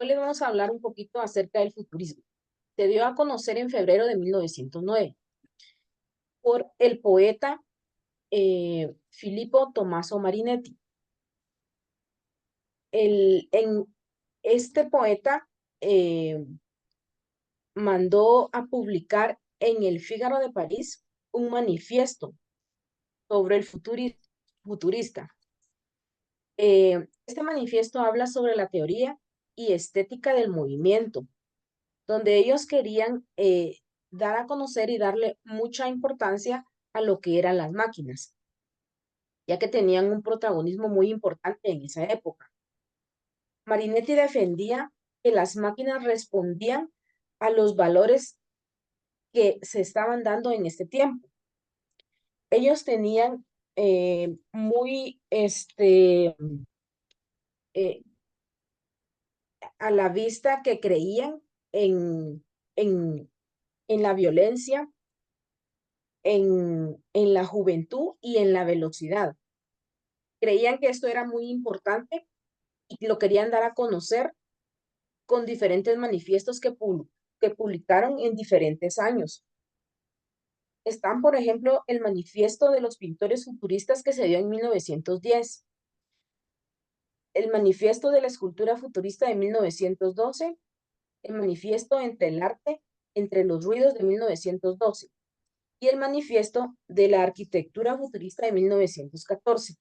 Hoy les vamos a hablar un poquito acerca del futurismo. Se dio a conocer en febrero de 1909 por el poeta Filippo Tommaso Marinetti. En este poeta eh, mandó a publicar en el Fígaro de París un manifiesto sobre el futurista. Este manifiesto habla sobre la teoría y estética del movimiento, donde ellos querían dar a conocer y darle mucha importancia a lo que eran las máquinas, ya que tenían un protagonismo muy importante en esa época. Marinetti defendía que las máquinas respondían a los valores que se estaban dando en este tiempo. Ellos tenían muy eh, a la vista que creían en, en, en la violencia, en la juventud y en la velocidad. Creían que esto era muy importante y lo querían dar a conocer con diferentes manifiestos que publicaron en diferentes años. Están, por ejemplo, el manifiesto de los pintores futuristas que se dio en 1910, el manifiesto de la escultura futurista de 1912, el manifiesto entre el arte, entre los ruidos de 1912 y el manifiesto de la arquitectura futurista de 1914.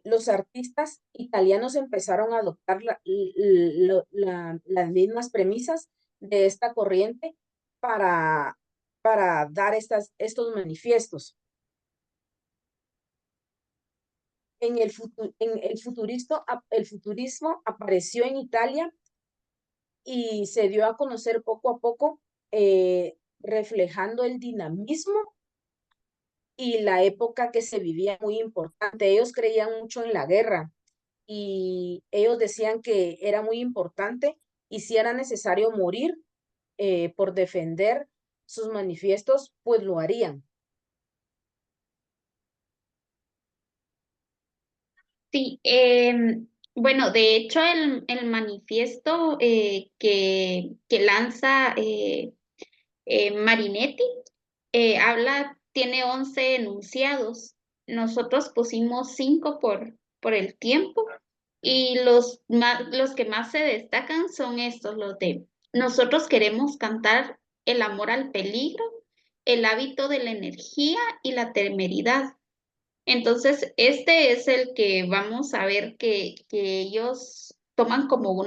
Los artistas italianos empezaron a adoptar las mismas premisas de esta corriente para, para dar estos manifiestos. El futurismo apareció en Italia y se dio a conocer poco a poco, reflejando el dinamismo y la época que se vivía muy importante. Ellos creían mucho en la guerra y ellos decían que era muy importante y si era necesario morir por defender sus manifiestos, pues lo harían. Sí, bueno, de hecho el manifiesto que lanza Marinetti tiene 11 enunciados. Nosotros pusimos 5 por el tiempo y los que más se destacan son estos, los de nosotros queremos cantar el amor al peligro, el hábito de la energía y la temeridad. Entonces, este es el que vamos a ver que ellos toman como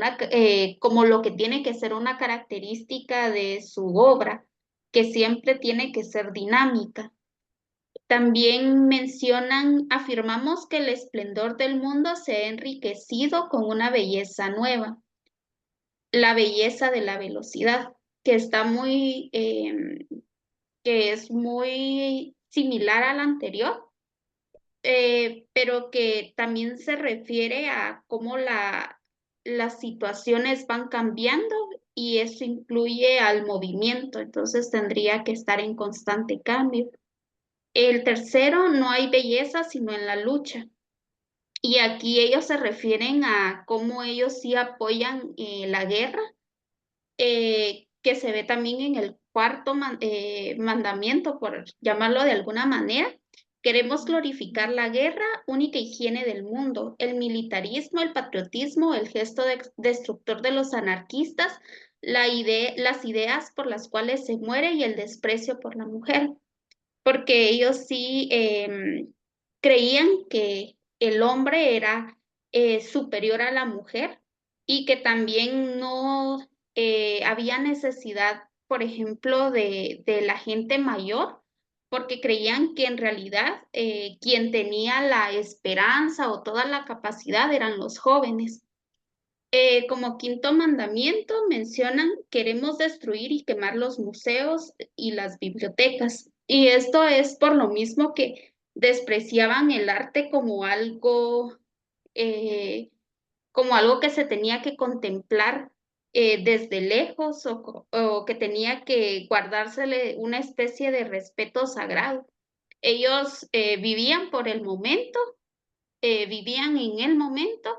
como lo que tiene que ser una característica de su obra, que siempre tiene que ser dinámica. También afirmamos que el esplendor del mundo se ha enriquecido con una belleza nueva, la belleza de la velocidad, que que es muy similar a la anterior, pero que también se refiere a cómo las situaciones van cambiando y eso incluye al movimiento, entonces tendría que estar en constante cambio. El tercero, no hay belleza sino en la lucha. Y aquí ellos se refieren a cómo ellos sí apoyan la guerra, que se ve también en el mandamiento, por llamarlo de alguna manera. Queremos glorificar la guerra, única higiene del mundo, el militarismo, el patriotismo, el gesto destructor de los anarquistas, las ideas por las cuales se muere y el desprecio por la mujer, porque ellos sí creían que el hombre era superior a la mujer y que también no había necesidad, por ejemplo, de la gente mayor, porque creían que en realidad quien tenía la esperanza o toda la capacidad eran los jóvenes. Como quinto mandamiento mencionan, queremos destruir y quemar los museos y las bibliotecas. Y esto es por lo mismo que despreciaban el arte eh, como algo que se tenía que contemplar desde lejos o que tenía que guardársele una especie de respeto sagrado. Ellos vivían por el momento, vivían en el momento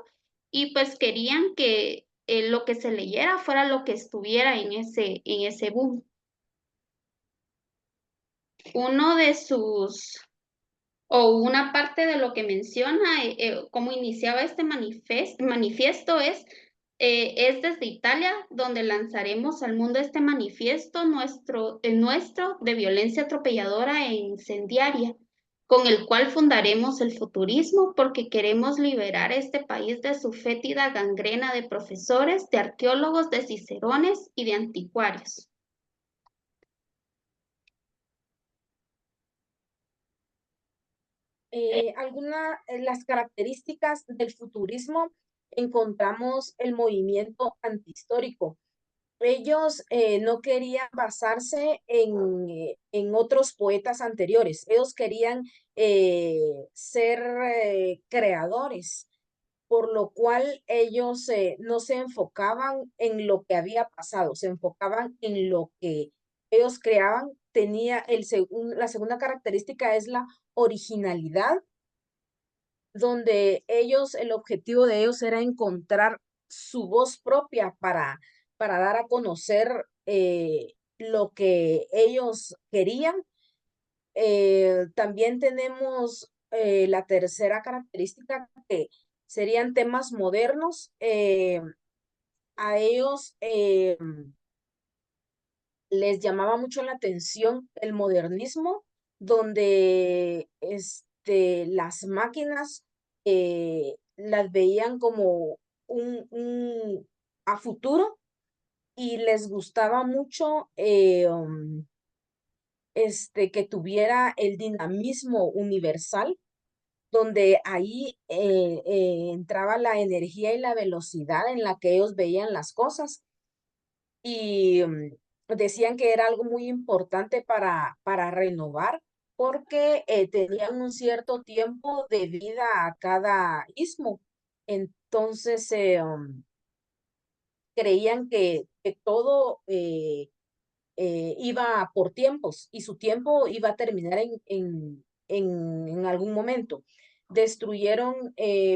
y pues querían que lo que se leyera fuera lo que estuviera en ese boom. Uno de sus, o una parte de lo que menciona, cómo iniciaba este manifiesto es desde Italia, donde lanzaremos al mundo este manifiesto nuestro de violencia atropelladora e incendiaria, con el cual fundaremos el futurismo porque queremos liberar este país de su fétida gangrena de profesores, de arqueólogos, de cicerones y de anticuarios. Las características del futurismo encontramos el movimiento antihistórico. Ellos no querían basarse en otros poetas anteriores, ellos querían ser creadores, por lo cual ellos no se enfocaban en lo que había pasado, se enfocaban en lo que ellos creaban. La segunda característica es la originalidad, donde ellos, el objetivo de ellos era encontrar su voz propia para dar a conocer lo que ellos querían. También tenemos la tercera característica, que serían temas modernos. A ellos les llamaba mucho la atención el modernismo, donde las máquinas las veían como a futuro, y les gustaba mucho que tuviera el dinamismo universal, donde ahí entraba la energía y la velocidad en la que ellos veían las cosas. Y decían que era algo muy importante para renovar, porque tenían un cierto tiempo de vida a cada istmo. Entonces creían que todo iba por tiempos, y su tiempo iba a terminar en algún momento. Destruyeron,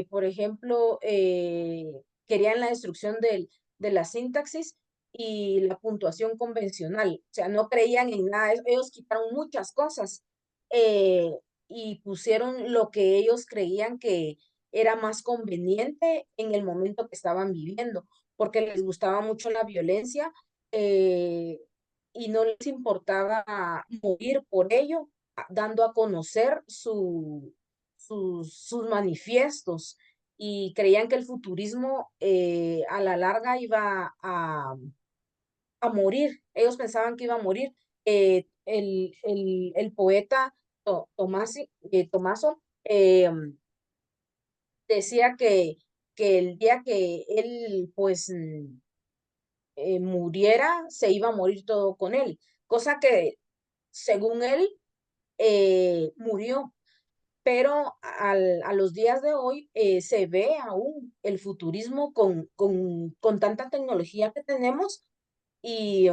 por ejemplo, querían la destrucción de la sintaxis y la puntuación convencional. O sea, no creían en nada. Ellos quitaron muchas cosas y pusieron lo que ellos creían que era más conveniente en el momento que estaban viviendo, porque les gustaba mucho la violencia. eh, y no les importaba morir por ello, dando a conocer sus manifiestos, y creían que el futurismo a la larga iba a morir. Ellos pensaban que iba a morir. El poeta Tomaso decía que el día que él pues muriera, se iba a morir todo con él, cosa que según él murió. Pero a los días de hoy se ve aún el futurismo con tanta tecnología que tenemos, y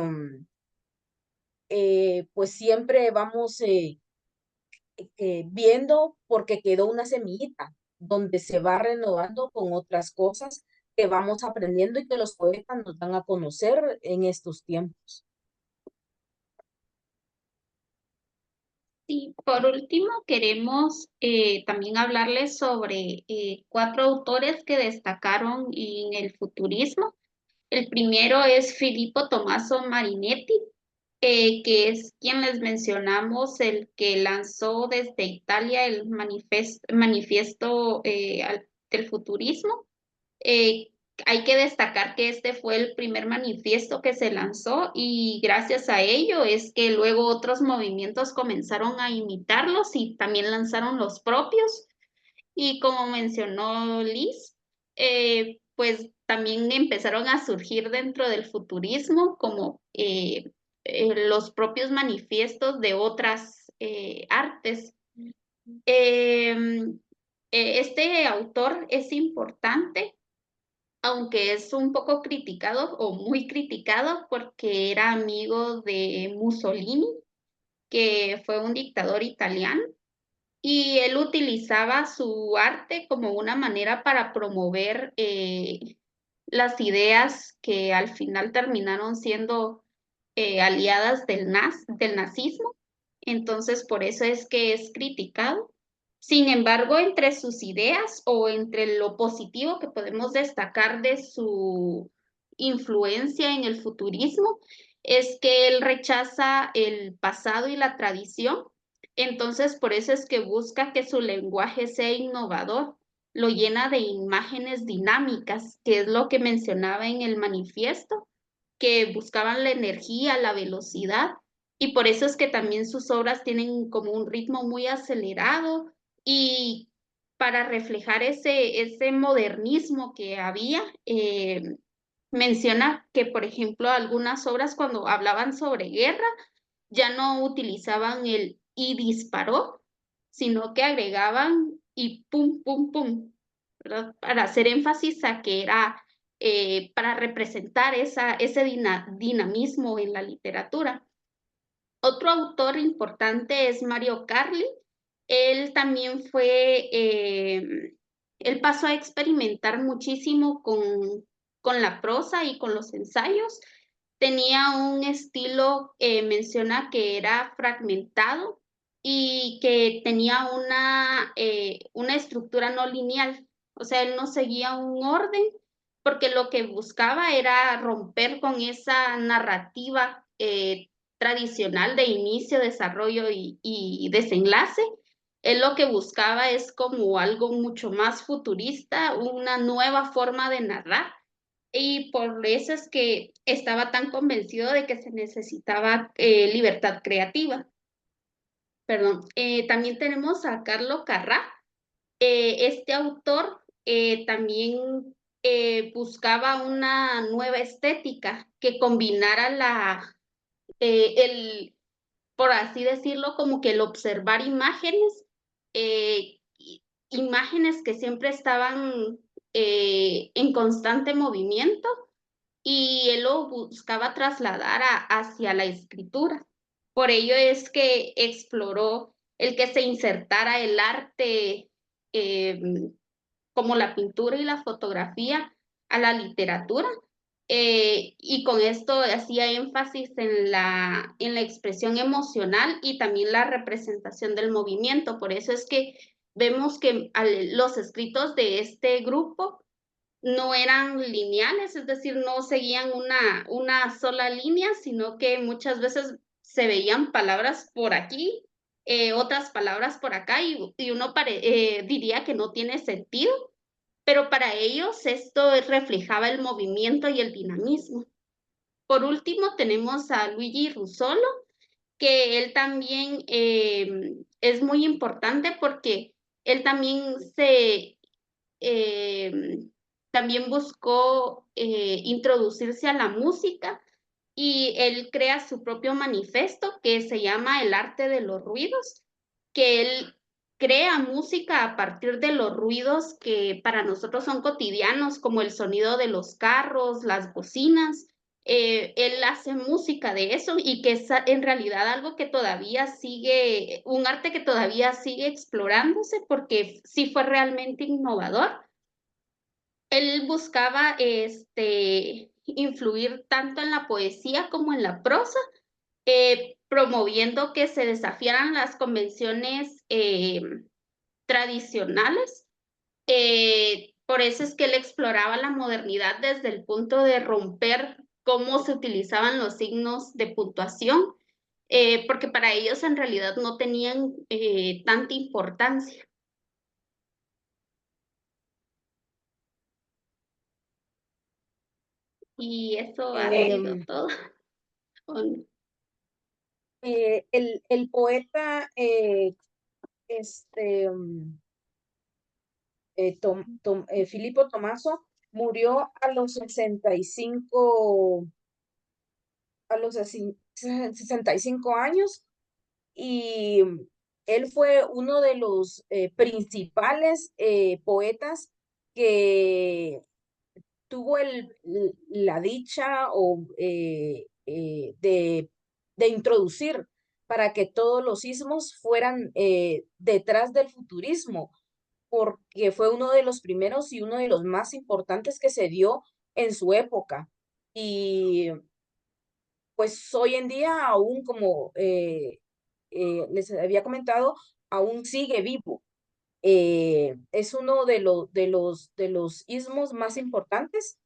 pues siempre vamos viendo, porque quedó una semillita donde se va renovando con otras cosas que vamos aprendiendo y que los poetas nos dan a conocer en estos tiempos. Y por último, queremos también hablarles sobre 4 autores que destacaron en el futurismo. El primero es Filippo Tommaso Marinetti, que es quien les mencionamos, el que lanzó desde Italia el manifiesto del futurismo. Eh, Hay que destacar que este fue el primer manifiesto que se lanzó, y gracias a ello es que luego otros movimientos comenzaron a imitarlos y también lanzaron los propios. Y como mencionó Liz, pues también empezaron a surgir dentro del futurismo como los propios manifiestos de otras artes. Este autor es importante, aunque es un poco criticado o muy criticado porque era amigo de Mussolini, que fue un dictador italiano. y él utilizaba su arte como una manera para promover las ideas que al final terminaron siendo aliadas del nazismo. Entonces, por eso es que es criticado. Sin embargo, entre sus ideas o entre lo positivo que podemos destacar de su influencia en el futurismo, es que él rechaza el pasado y la tradición. Entonces, por eso es que busca que su lenguaje sea innovador, lo llena de imágenes dinámicas, que es lo que mencionaba en el manifiesto, que buscaban la energía, la velocidad, y por eso es que también sus obras tienen como un ritmo muy acelerado y para reflejar ese modernismo que había, menciona que, por ejemplo, algunas obras cuando hablaban sobre guerra ya no utilizaban el y disparó, sino que agregaban y pum, pum, pum, ¿verdad? Para hacer énfasis a que era para representar ese dinamismo en la literatura. Otro autor importante es Mario Carli. Él también él pasó a experimentar muchísimo con la prosa y con los ensayos. Tenía un estilo, menciona que era fragmentado y que tenía una estructura no lineal. O sea, él no seguía un orden porque lo que buscaba era romper con esa narrativa tradicional de inicio, desarrollo y desenlace. Él lo que buscaba es como algo mucho más futurista, una nueva forma de narrar. Y por eso es que estaba tan convencido de que se necesitaba libertad creativa. Perdón. También tenemos a Carlo Carrà. Este autor también buscaba una nueva estética que combinara el, por así decirlo, como que el observar imágenes, eh, imágenes que siempre estaban en constante movimiento y él lo buscaba trasladar hacia la escritura. Por ello es que exploró el que se insertara el arte eh, como la pintura y la fotografía a la literatura. Y con esto hacía énfasis en la expresión emocional y también la representación del movimiento. Por eso es que vemos que los escritos de este grupo no eran lineales, es decir, no seguían una sola línea, sino que muchas veces se veían palabras por aquí, otras palabras por acá, y uno diría que no tiene sentido, pero para ellos esto reflejaba el movimiento y el dinamismo. Por último, tenemos a Luigi Russolo, que él también es muy importante porque él también eh, también buscó introducirse a la música y él crea su propio manifiesto que se llama El arte de los ruidos, que él crea música a partir de los ruidos que para nosotros son cotidianos, como el sonido de los carros, las bocinas. Él hace música de eso y que es en realidad algo que todavía sigue, un arte que todavía sigue explorándose porque sí fue realmente innovador. Él buscaba influir tanto en la poesía como en la prosa, promoviendo que se desafiaran las convenciones tradicionales. Por eso es que él exploraba la modernidad desde el punto de romper cómo se utilizaban los signos de puntuación, porque para ellos en realidad no tenían tanta importancia. Y eso ha sido Em, todo. el poeta este, Filippo Tommaso murió a los 65, a los 65 años y él fue uno de los principales poetas que tuvo la dicha de introducir para que todos los ismos fueran detrás del futurismo, porque fue uno de los primeros y uno de los más importantes que se dio en su época. Y pues hoy en día aún como les había comentado, aún sigue vivo. Es uno de los ismos más importantes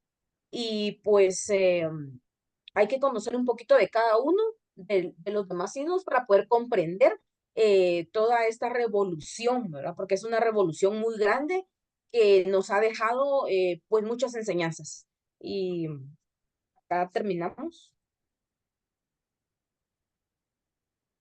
y pues hay que conocer un poquito de cada uno de los demás signos para poder comprender toda esta revolución, ¿verdad? Porque es una revolución muy grande que nos ha dejado pues muchas enseñanzas. Y acá terminamos.